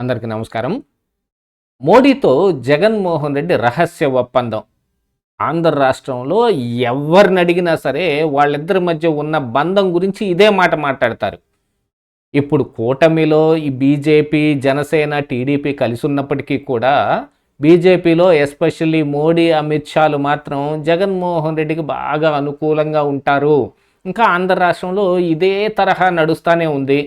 అందరికీ నమస్కారం. మోడీతో జగన్మోహన్ రెడ్డి రహస్య ఒప్పందం. ఆంధ్ర రాష్ట్రంలో ఎవరిని అడిగినా సరే వాళ్ళిద్దరి మధ్య ఉన్న బంధం గురించి ఇదే మాట మాట్లాడతారు. ఇప్పుడు కూటమిలో ఈ బీజేపీ, జనసేన, టీడీపీ కలిసి ఉన్నప్పటికీ కూడా బీజేపీలో ఎస్పెషల్లీ మోడీ, అమిత్ షాలు మాత్రం జగన్మోహన్ రెడ్డికి బాగా అనుకూలంగా ఉంటారు. ఇంకా ఆంధ్ర రాష్ట్రంలో ఇదే తరహా నడుస్తూనే ఉంది.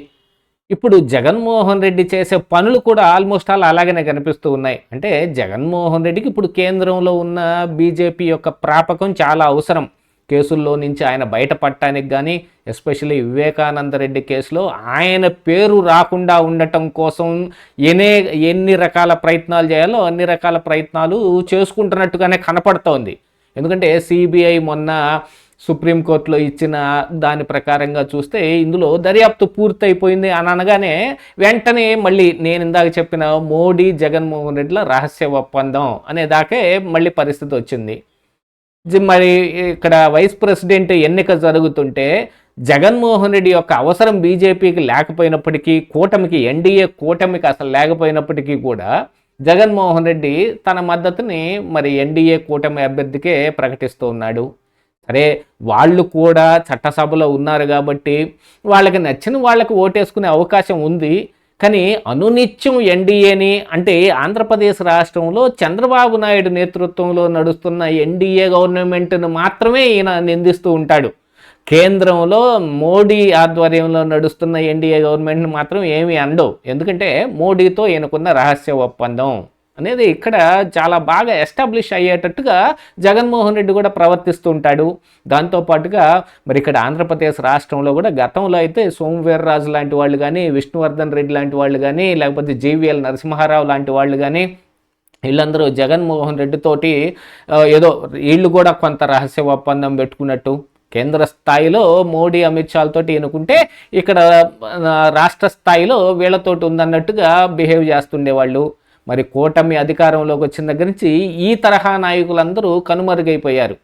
ఇప్పుడు జగన్మోహన్ రెడ్డి చేసే పనులు కూడా ఆల్మోస్ట్ అలాగనే కనిపిస్తూ ఉన్నాయి. అంటే జగన్మోహన్ రెడ్డికి ఇప్పుడు కేంద్రంలో ఉన్న బీజేపీ యొక్క ప్రాపకం చాలా అవసరం. కేసుల్లో నుంచి ఆయన బయటపడటానికి కానీ, ఎస్పెషల్లీ వివేకానంద రెడ్డి కేసులో ఆయన పేరు రాకుండా ఉండటం కోసం ఎన్ని రకాల ప్రయత్నాలు చేయాలో అన్ని రకాల ప్రయత్నాలు చేసుకుంటున్నట్టుగానే కనపడుతోంది. ఎందుకంటే సిబిఐ మొన్న సుప్రీంకోర్టులో ఇచ్చిన దాని ప్రకారంగా చూస్తే ఇందులో దర్యాప్తు పూర్తయిపోయింది అని అనగానే వెంటనే మళ్ళీ నేను ఇందాక చెప్పిన మోడీ, జగన్మోహన్ రెడ్డిల రహస్య ఒప్పందం అనేదాకే మళ్ళీ పరిస్థితి వచ్చింది. మరి ఇక్కడ వైస్ ప్రెసిడెంట్ ఎన్నిక జరుగుతుంటే జగన్మోహన్ రెడ్డి యొక్క అవసరం బీజేపీకి లేకపోయినప్పటికీ, కూటమికి, ఎన్డీఏ కూటమికి అసలు లేకపోయినప్పటికీ కూడా జగన్మోహన్ రెడ్డి తన మద్దతుని మరి ఎన్డీఏ కూటమి అభ్యర్థికే ప్రకటిస్తూ ఉన్నాడు. సరే, వాళ్ళు కూడా చట్టసభలో ఉన్నారు కాబట్టి వాళ్ళకి నచ్చిన వాళ్ళకి ఓటేసుకునే అవకాశం ఉంది. కానీ అనునిత్యం ఎన్డీఏని, అంటే ఆంధ్రప్రదేశ్ రాష్ట్రంలో చంద్రబాబు నాయుడు నేతృత్వంలో నడుస్తున్న ఎన్డీఏ గవర్నమెంట్ను మాత్రమే ఈయన నిందిస్తూ ఉంటాడు. కేంద్రంలో మోడీ ఆధ్వర్యంలో నడుస్తున్న ఎన్డీఏ గవర్నమెంట్ని మాత్రం ఏమీ అండవు. ఎందుకంటే మోడీతో ఈయనకున్న రహస్య ఒప్పందం అనేది ఇక్కడ చాలా బాగా ఎస్టాబ్లిష్ అయ్యేటట్టుగా జగన్మోహన్ రెడ్డి కూడా ప్రవర్తిస్తూ ఉంటాడు. దాంతోపాటుగా మరి ఇక్కడ ఆంధ్రప్రదేశ్ రాష్ట్రంలో కూడా గతంలో అయితే సోమవీర్రాజు లాంటి వాళ్ళు కానీ, విష్ణువర్ధన్ రెడ్డి లాంటి వాళ్ళు కానీ, లేకపోతే జీవీఎల్ నరసింహారావు లాంటి వాళ్ళు కానీ వీళ్ళందరూ జగన్మోహన్ రెడ్డితోటి ఏదో వీళ్ళు కూడా కొంత రహస్య ఒప్పందం పెట్టుకున్నట్టు, కేంద్ర స్థాయిలో మోడీ, అమిత్ షాలతోటి ఎన్నుకుంటే ఇక్కడ రాష్ట్ర స్థాయిలో వీళ్ళతోటి ఉందన్నట్టుగా బిహేవ్ చేస్తుండేవాళ్ళు. మరి కూటమి అధికారంలోకి వచ్చిన దగ్గర నుంచి ఈ తరహా నాయకులందరూ కనుమరుగైపోయారు.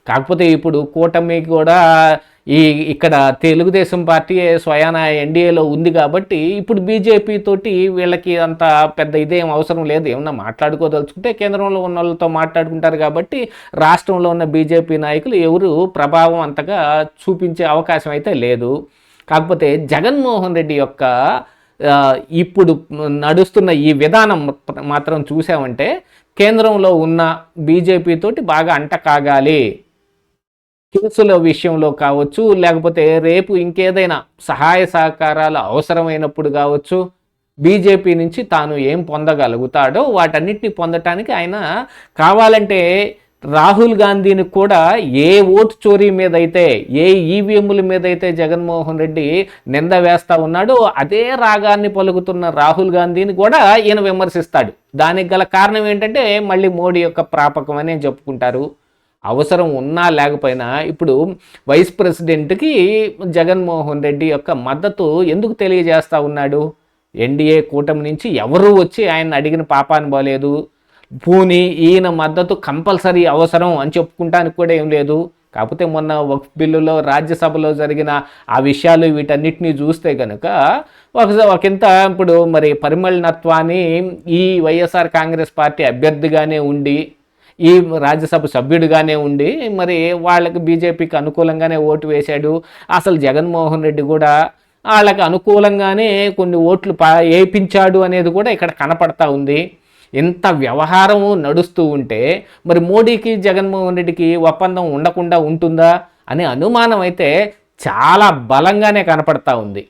కాకపోతే ఇప్పుడు కూటమికి కూడా ఇక్కడ తెలుగుదేశం పార్టీ స్వయాన ఎన్డీఏలో ఉంది కాబట్టి ఇప్పుడు బీజేపీ తోటి వీళ్ళకి అంత పెద్ద ఇదేం అవసరం లేదు. ఏమన్నా మాట్లాడుకోదలుచుకుంటే కేంద్రంలో ఉన్న వాళ్ళతో మాట్లాడుకుంటారు కాబట్టి రాష్ట్రంలో ఉన్న బీజేపీ నాయకులు ఎవరు ప్రభావం అంతగా చూపించే అవకాశం అయితే లేదు. కాకపోతే జగన్మోహన్ రెడ్డి యొక్క ఇప్పుడు నడుస్తున్న ఈ విధానం మాత్రం చూసామంటే కేంద్రంలో ఉన్న బీజేపీ తోటి బాగా అంట కాగాలి. కేసుల విషయంలో కావచ్చు, లేకపోతే రేపు ఇంకేదైనా సహాయ సహకారాలు అవసరమైనప్పుడు కావచ్చు, బీజేపీ నుంచి తాను ఏం పొందగలుగుతాడో వాటన్నిటిని పొందటానికి ఆయన కావాలంటే రాహుల్ గాంధీని కూడా ఏ ఓటు చోరీ మీద అయితే, ఏ ఈవీఎంల మీద అయితే జగన్మోహన్ రెడ్డి నింద వేస్తూ ఉన్నాడో అదే రాగాన్ని పలుకుతున్న రాహుల్ గాంధీని కూడా ఈయన విమర్శిస్తాడు. దానికి గల కారణం ఏంటంటే మళ్ళీ మోడీ యొక్క ప్రాపకం అనే చెప్పుకుంటారు. అవసరం ఉన్నా లేకపోయినా ఇప్పుడు వైస్ ప్రెసిడెంట్కి జగన్మోహన్ రెడ్డి యొక్క మద్దతు ఎందుకు తెలియజేస్తూ ఉన్నాడు? ఎన్డీఏ కూటమి నుంచి ఎవరూ వచ్చి ఆయన అడిగిన పాపాన్ని పోలేదు. పూని ఈయన మద్దతు కంపల్సరీ అవసరం అని చెప్పుకుంటానికి కూడా ఏం లేదు. కాకపోతే మొన్న వక్ఫ్ బిల్లులో రాజ్యసభలో జరిగిన ఆ విషయాలు వీటన్నిటినీ చూస్తే కనుక ఒకంత ఇప్పుడు మరి పరిమళనత్వాన్ని ఈ వైఎస్ఆర్ కాంగ్రెస్ పార్టీ అభ్యర్థిగానే ఉండి, ఈ రాజ్యసభ సభ్యుడిగానే ఉండి మరి వాళ్ళకి బీజేపీకి అనుకూలంగానే ఓటు వేశాడు. అసలు జగన్మోహన్ రెడ్డి కూడా వాళ్ళకి అనుకూలంగానే కొన్ని ఓట్లు వేయించాడు అనేది కూడా ఇక్కడ కనపడతా ఉంది. ఇంత వ్యవహారం నడుస్తూ ఉంటే మరి మోడీకి, జగన్మోహన్ రెడ్డికి ఒప్పందం ఉండకుండా ఉంటుందా అనే అనుమానం అయితే చాలా బలంగానే కనపడతా ఉంది.